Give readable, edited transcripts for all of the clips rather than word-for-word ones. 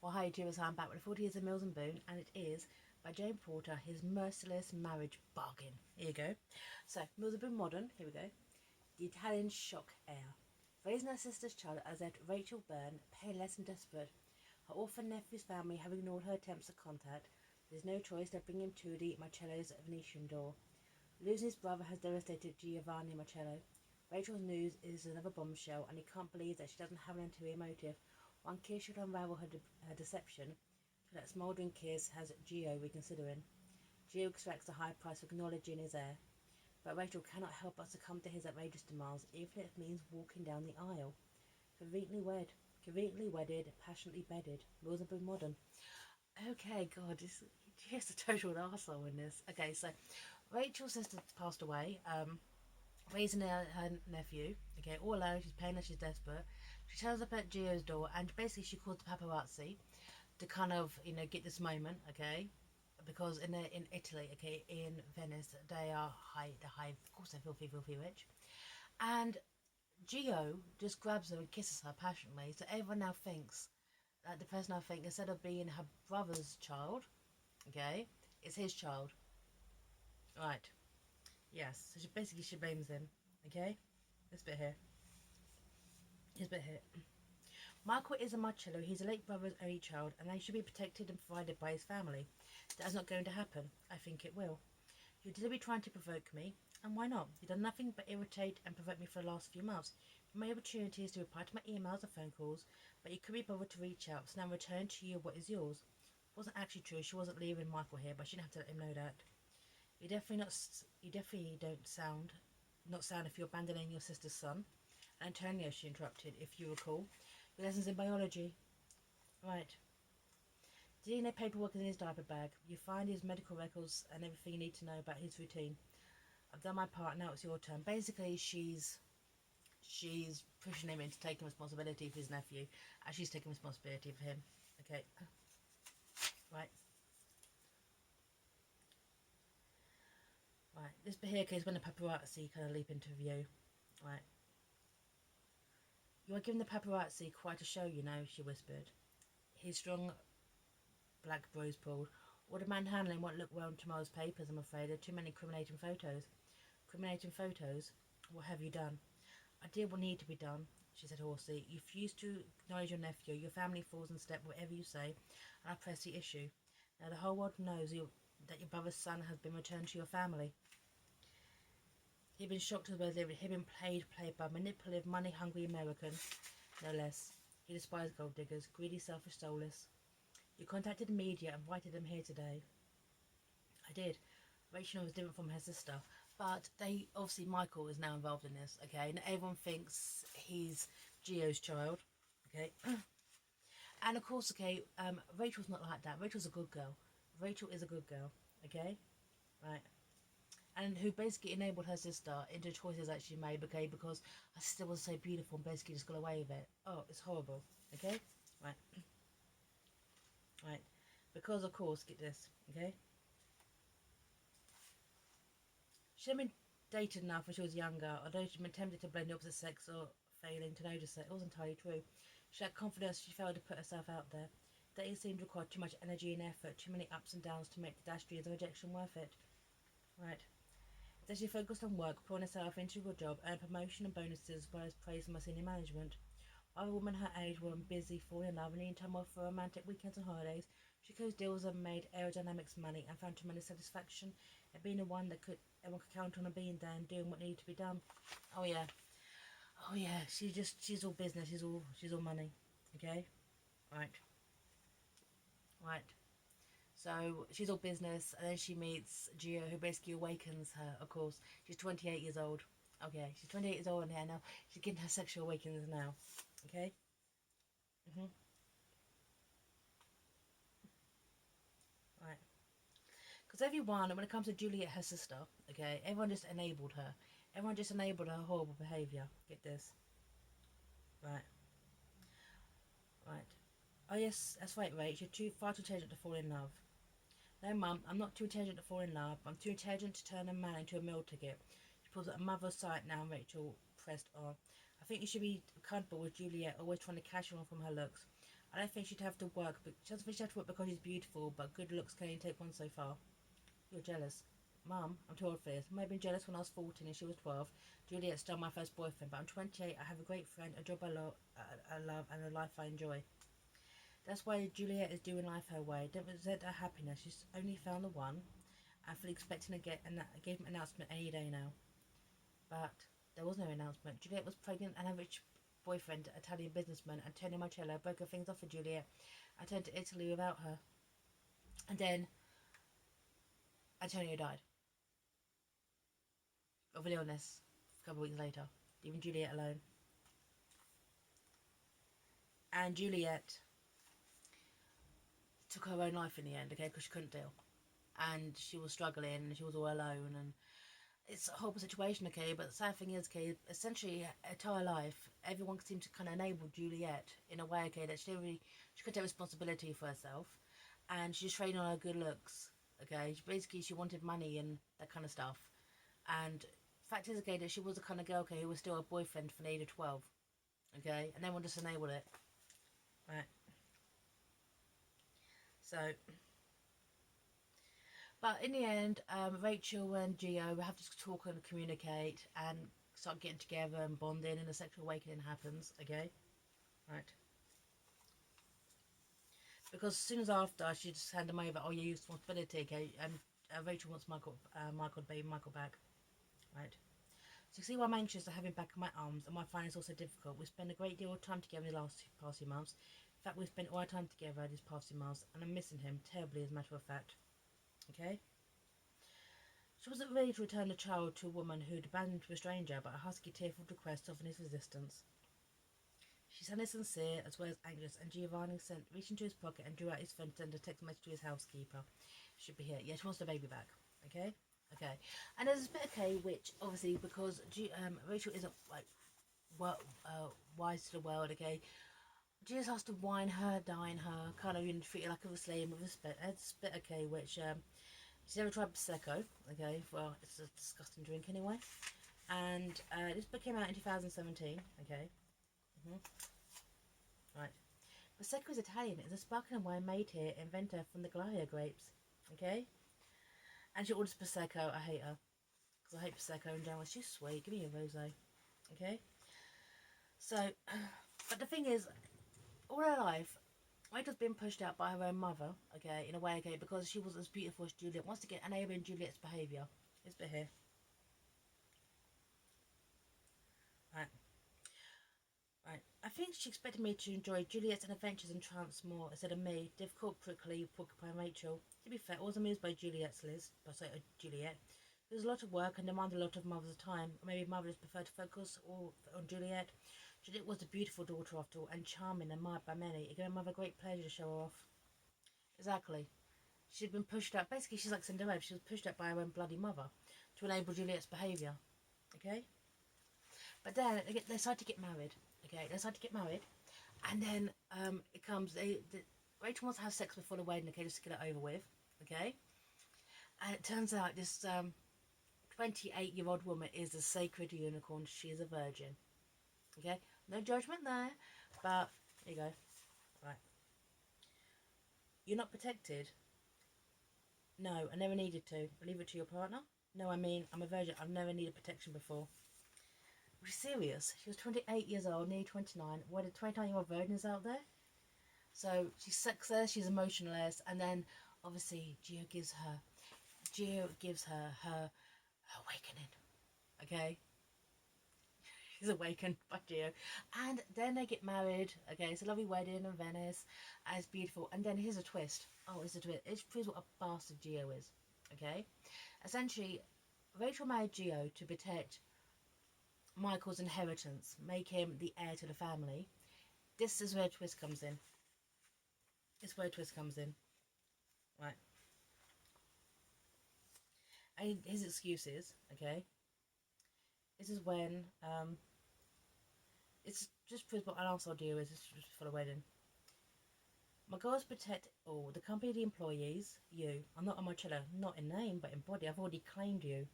Well, hi YouTubers, I'm back with 40 Years of Mills and Boone, and it is by James Porter, his Merciless Marriage Bargain. Here you go. So, Mills and Boone Modern, here we go. The Italian Shock Heir. Raising her sister's child as left Rachel Byrne, penniless and desperate. Her orphan nephew's family have ignored her attempts at contact. There's no choice to bring him to the Marcello's Venetian door. Losing his brother has devastated Giovanni Marcello. Rachel's news is another bombshell, and he can't believe that she doesn't have an ulterior motive. One kiss should unravel her deception. So that smouldering kiss has Gio reconsidering. Gio expects a high price for acknowledging his heir, but Rachel cannot help but succumb to his outrageous demands, even if it means walking down the aisle. Conveniently wedded, passionately bedded. Laws of Boone Modern. Okay, God, he's a total arsehole in this. Okay, so Rachel's sister passed away, raising her nephew, okay, all alone. She's paying her, she's desperate. She turns up at Gio's door, and basically she calls the paparazzi to kind of, get this moment, okay, because in Italy, okay, in Venice, of course they're filthy rich, and Gio just grabs her and kisses her passionately, so everyone now thinks, the person now thinks, instead of being her brother's child, okay, it's his child, right, yes, so she blames him, okay, this bit here. Michael is a Marcello. He's a late brother's only child, and they should be protected and provided by his family. That is not going to happen. I think it will. You're deliberately trying to provoke me, and why not? You've done nothing but irritate and provoke me for the last few months. You made opportunities to reply to my emails and phone calls, but you could be bothered to reach out, so now return to you what is yours. It wasn't actually true. She wasn't leaving Michael here, but she didn't have to let him know that. You definitely don't sound if you're abandoning your sister's son. Antonio, she interrupted, if you recall. Your lessons in biology. Right. DNA paperwork is in his diaper bag. You find his medical records and everything you need to know about his routine. I've done my part, now it's your turn. Basically, she's pushing him into taking responsibility for his nephew, and she's taking responsibility for him. Okay. Right. Right. This bit here is when the paparazzi kind of leap into view. Right. You are giving the paparazzi quite a show, you know, she whispered. His strong black brows pulled. All the manhandling won't look well in tomorrow's papers, I'm afraid. There are too many incriminating photos. Incriminating photos? What have you done? I did what needed to be done, she said hoarsely. You refuse to acknowledge your nephew. Your family falls in step with whatever you say, and I press the issue. Now the whole world knows that your brother's son has been returned to your family. He'd been shocked as well as he'd been played by a manipulative, money-hungry American, no less. He despised gold diggers, greedy, selfish, soulless. You contacted the media and invited them here today. I did. Rachel was different from her sister, but obviously Michael is now involved in this, okay? And everyone thinks he's Gio's child, okay? And of course, okay, Rachel's not like that. Rachel's a good girl. Rachel is a good girl, okay? Right. And who basically enabled her sister into choices that she made, okay, because her sister was so beautiful and basically just got away with it. Oh, it's horrible, okay? Right. Right. Because, of course, get this, okay? She had been dated enough when she was younger, although she'd been tempted to blame the opposite sex or failing to notice it. It wasn't entirely true. She lacked confidence, she failed to put herself out there. Dating seemed to require too much energy and effort, too many ups and downs to make the dash dreams of rejection worth it. Right. Instead she focused on work, pouring herself into a good job, earned promotion and bonuses as well as praise from her senior management. Other women her age were busy falling in love and needing time off for romantic weekends and holidays. She closed deals and made aerodynamics money and found tremendous satisfaction in being the one that everyone could count on and being there and doing what needed to be done. Oh yeah, she's all business, she's all money. Okay? Right. So she's all business, and then she meets Gio, who basically awakens her, of course. She's 28 years old. Okay, she's 28 years old now. She's getting her sexual awakenings now. Okay? Right. Because everyone, when it comes to Juliet, her sister, okay, everyone just enabled her. Everyone just enabled her horrible behaviour. Get this. Right. Right. Oh yes, that's right, Rach. You're far too intelligent to fall in love. No, Mum, I'm not too intelligent to fall in love. I'm too intelligent to turn a man into a meal ticket. She pulls at a mother's sight now, Rachel pressed on. I think you should be comfortable with Juliet, always trying to catch on from her looks. I don't think she'd have to work, but she doesn't think she'd have to work because she's beautiful, but good looks can only take one so far. You're jealous. Mum, I'm too old for this. I may have been jealous when I was 14 and she was 12. Juliet's still my first boyfriend, but I'm 28, I have a great friend, a job I love, and a life I enjoy. That's why Juliet is doing life her way. Don't resent her happiness. She's only found the one. I'm fully expecting to get an announcement any day now. But there was no announcement. Juliet was pregnant and her rich boyfriend, Italian businessman, Antonio Marcello, broke her things off for Juliet and turned to Italy without her. And then Antonio died of an illness a couple of weeks later, leaving Juliet alone. And Juliet took her own life in the end, okay, because she couldn't deal. And she was struggling and she was all alone, and it's a horrible situation, okay, but the sad thing is, okay, essentially her entire life, everyone seemed to kind of enable Juliet in a way, okay, that she could take responsibility for herself, and she just traded on her good looks, okay. Basically, she wanted money and that kind of stuff, and fact is, okay, that she was the kind of girl, okay, who was still a boyfriend from the age of 12, okay, and everyone just enabled it, right. So, but in the end, Rachel and Gio have to talk and communicate and start getting together and bonding, and a sexual awakening happens, okay? Right. Because as soon as after, she just hand them over, oh, you use responsibility, okay? And Rachel wants Michael back, right? So you see why I'm anxious to have him back in my arms, and why I find it's also difficult. We spend a great deal of time together in the past few months. In fact, we've spent all our time together these past few months, and I'm missing him terribly, as a matter of fact. Okay? She wasn't ready to return the child to a woman who'd abandoned to a stranger, but a husky, tearful request softened his resistance. She sounded sincere as well as anxious, and Giovanni reached into his pocket and drew out his phone to send a text message to his housekeeper. Should be here. Yeah, she wants the baby back. Okay? Okay. And there's a bit, okay, which, obviously, because Rachel isn't, like, wise to the world, okay? Jesus has to wine her, dine her, kind of, treat her like a slave with respect. It's a bit, okay, which, she's never tried Prosecco, okay? Well, it's a disgusting drink anyway. And this book came out in 2017, okay? Right. Prosecco is Italian. It's a sparkling wine made here, invented from the Glaia grapes, okay? And she orders Prosecco. I hate her. Because I hate Prosecco in general. She's sweet. Give me a rosé, okay? So, but the thing is, all her life, Rachel's been pushed out by her own mother, okay, in a way, okay, because she wasn't as beautiful as Juliet. Wants to get enabling Juliet's behaviour. This bit here. Right. Right. I think she expected me to enjoy Juliet's adventures and triumphs more instead of me, difficult, prickly, porcupine Rachel. To be fair, I was amused by Juliet. There was a lot of work and demanded a lot of mother's time. Or maybe mothers preferred to focus on Juliet. Juliet was a beautiful daughter after all, and charming and admired by many. It gave my mother great pleasure to show her off. Exactly. She'd been pushed out. Basically, she's like Cinderella. She was pushed out by her own bloody mother to enable Juliet's behaviour. Okay? But then they decide to get married. Okay, they decide to get married, and then it comes. Rachel wants to have sex before the wedding. Okay, just to get it over with. Okay, and it turns out this 28-year-old woman is a sacred unicorn. She is a virgin. Okay, no judgment there, but there you go. Right, you're not protected. No, I never needed to. Leave it to your partner. No, I mean I'm a virgin. I've never needed protection before. Are you serious? She was 28 years old, nearly 29. What, a 29-year-old virgin is out there? So she's sexless, she's emotionless, and then obviously Gio gives her her awakening. Okay? She's awakened by Gio. And then they get married. Okay, it's a lovely wedding in Venice. And it's beautiful. And then here's a twist. Oh, it's a twist. It proves what a bastard Gio is. Okay? Essentially, Rachel married Gio to protect Michael's inheritance, make him the heir to the family. This is where a twist comes in. This where a twist comes in. Right. And his excuses, okay. This is when it's just proves what an arsehole deal is. It's just for the wedding. My goal is to protect all the company, the employees, you. I'm not a Marcello, not in name but in body. I've already claimed you.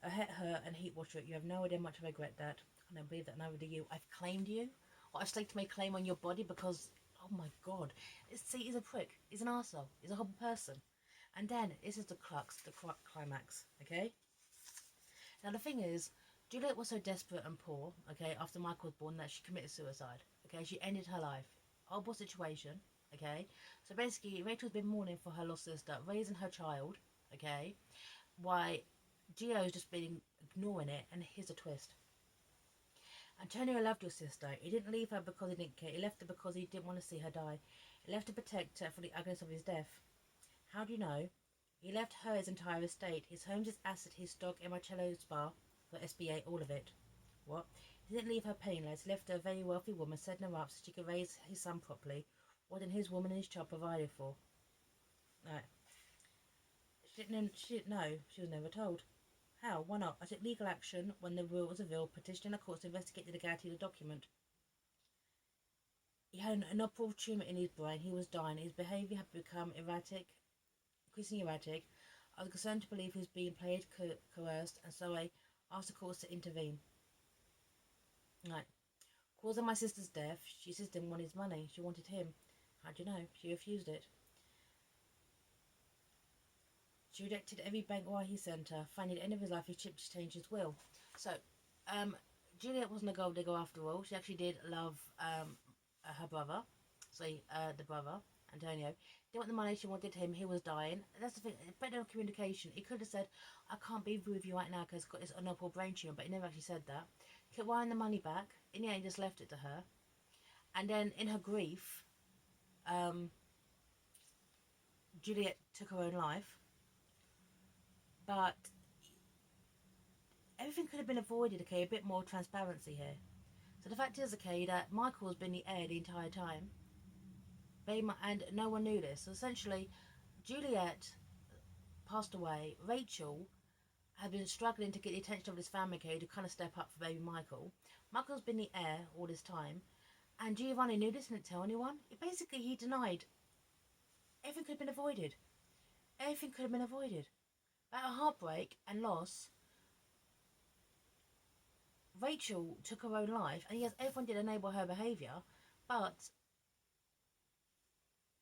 I hate her and heat watcher. You have no idea much I regret that. I don't believe that, neither do you. I've claimed you. or I staked my claim on your body because, oh my god, see, he's a prick, he's an arsehole, he's a horrible person. And then, this is the climax, okay? Now the thing is, Juliet was so desperate and poor, okay, after Michael was born that she committed suicide, okay? She ended her life. Horrible situation, okay? So basically, Rachel's been mourning for her lost sister, raising her child, okay? Why Gio's just been ignoring it, and here's a twist. Antonio loved your sister. He didn't leave her because he didn't care. He left her because he didn't want to see her die. He left to protect her from the ugliness of his death. How do you know? He left her his entire estate, his homes, his asset, his stock, and Marcello's spa, for SBA, all of it. What? He didn't leave her penniless. He left her a very wealthy woman, setting her up so she could raise his son properly. What did his woman and his child provided for? Right. She didn't know. She was never told. How? Why not? I took legal action when the will was revealed, petitioning the courts to investigate the legality of the document. He had an operable tumour in his brain. He was dying. His behaviour had become increasingly erratic. I was concerned to believe he was being played, coerced, and so I asked the courts to intervene. Right. Cause of my sister's death, she didn't want his money. She wanted him. How do you know? She refused it. She rejected every bank wire he sent her. Finding the end of his life, he chipped to change his will. So, Juliet wasn't a gold digger after all. She actually did love her brother. The brother, Antonio. Didn't want the money, she wanted him. He was dying. That's the thing. Better communication. He could have said, I can't be with you right now because I've got this unoperable brain tumour, but he never actually said that. He kept wiring the money back. In the end, he just left it to her. And then, in her grief, Juliet took her own life. But everything could have been avoided, okay? A bit more transparency here. So the fact is, okay, that Michael's been the heir the entire time. And no one knew this. So essentially, Juliet passed away. Rachel had been struggling to get the attention of his family, okay, to kind of step up for baby Michael. Michael's been the heir all this time. And Giovanni knew this and didn't tell anyone. He denied. Everything could have been avoided. Everything could have been avoided. But a heartbreak and loss, Rachel took her own life, and yes, everyone did enable her behaviour, but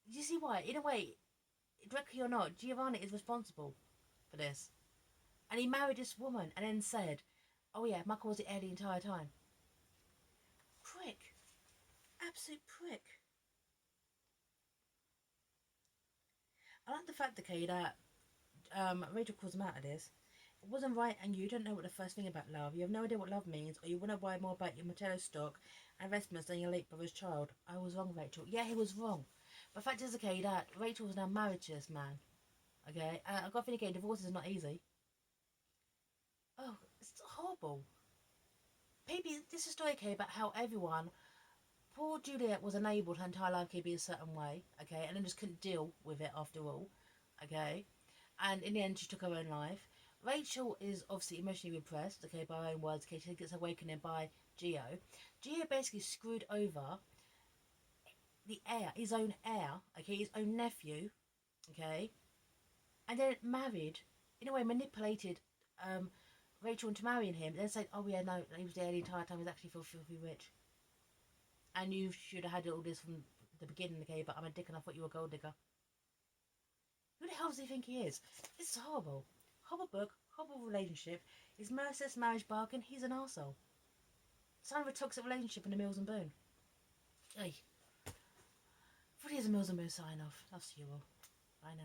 do you see why? In a way, directly or not, Giovanni is responsible for this. And he married this woman and then said, oh yeah, Michael was the heir the entire time. Prick. Absolute prick. I like the fact, okay, that Rachel calls him out of this. It wasn't right, and you don't know what the first thing about love. You have no idea what love means, or you want to worry more about your Marcello stock and investments than your late brother's child. I was wrong, Rachel. Yeah, he was wrong. But the fact is, okay, that Rachel was now married to this man. Okay, I've got to think, okay, divorce is not easy. Oh, it's horrible. Maybe this is a story, okay, about how everyone, poor Juliet was enabled her entire life to be a certain way, okay, and then just couldn't deal with it after all, okay, and in the end she took her own life. Rachel is obviously emotionally repressed, okay, by her own words, okay, she gets awakened by Gio. Gio basically screwed over the heir, his own heir, okay, his own nephew, okay, and then married, in a way manipulated Rachel into marrying him, then said, oh yeah, no, he was there the entire time, he was actually filthy rich. And you should have had all this from the beginning, okay, but I'm a dick and I thought you were a gold digger. Who the hell does he think he is? It's horrible. Horrible book, horrible relationship. His Merciless Marriage Bargain, he's an arsehole. Sign of a toxic relationship in the Mills and Boon. Hey. What is a Mills and Boon sign off? I'll see you all. Bye now.